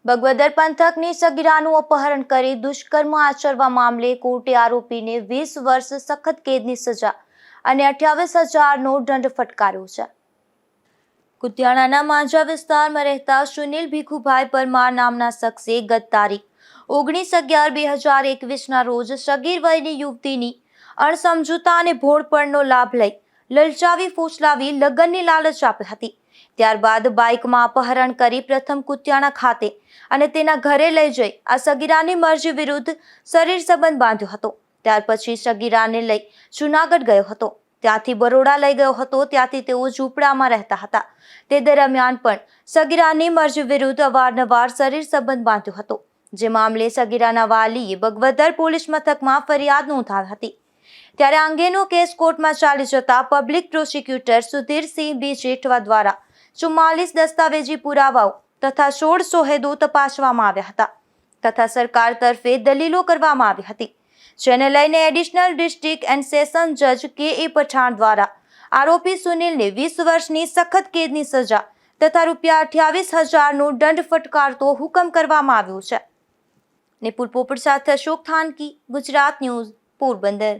બગવદર પંથકની સગીરાનું અપહરણ કરી દુષ્કર્મ આચરવા મામલે કોર્ટે આરોપીને 20 વર્ષ સખત કેદની સજા અને 28,000નો દંડ ફટકાર્યો છે। કુતિયાણાના માંજા વિસ્તારમાં રહેતા સુનિલ ભીખુભાઈ પરમાર નામના શખ્સે ગત તારીખ 19/11/2021ના રોજ સગીર વયની યુવતીની અણસમજુતા અને ભોળપણનો લાભ લઈ લલચાવી ફોસલાવી લગ્નની લાલચ આપી હતી। ત્યારબાદ બાઇકમાં અપહરણ કરી પ્રથમ કુતિયાણા ખાતે અને તેના ઘરે લઈ જઈ આ સગીરાની મરજી વિરુદ્ધ શરીર સંબંધ બાંધ્યો હતો। ત્યાર પછી સગીરાને લઈ જૂનાગઢ ગયો હતો, ત્યાંથી બરોડા લઈ ગયો હતો, ત્યાંથી તેઓ ઝૂંપડામાં રહેતા હતા। તે દરમિયાન પણ સગીરાની મરજી વિરુદ્ધ અવારનવાર શરીર સંબંધ બાંધ્યો હતો, જે મામલે સગીરાના વાલીએ બગવદર પોલીસ મથકમાં ફરિયાદ નોંધાવી હતી। ત્યારે આ અંગેનો કેસ કોર્ટમાં ચાલી જતા પબ્લિક પ્રોસિક્યુટર સુધીરસિંહ બી જેઠવા દ્વારા 44 દસ્તાવેજી પુરાવાઓ તથા 16 સોહેદો તપાસવામાં આવ્યા હતા તથા સરકાર તરફે દલીલો કરવામાં આવી હતી, જેને લઈને એડિશનલ ડિસ્ટ્રિક્ટ એન્ડ સેશન જજ કે.એ. પઠાણ દ્વારા આરોપી સુનિલને 20 વર્ષની સખત કેદની સજા તથા ₹28,000નો દંડ ફટકારતો હુકમ કરવામાં આવ્યો છે। નિપુલ પોપટ સાથે અશોક થાનકી, ગુજરાત ન્યૂઝ, પોરબંદર।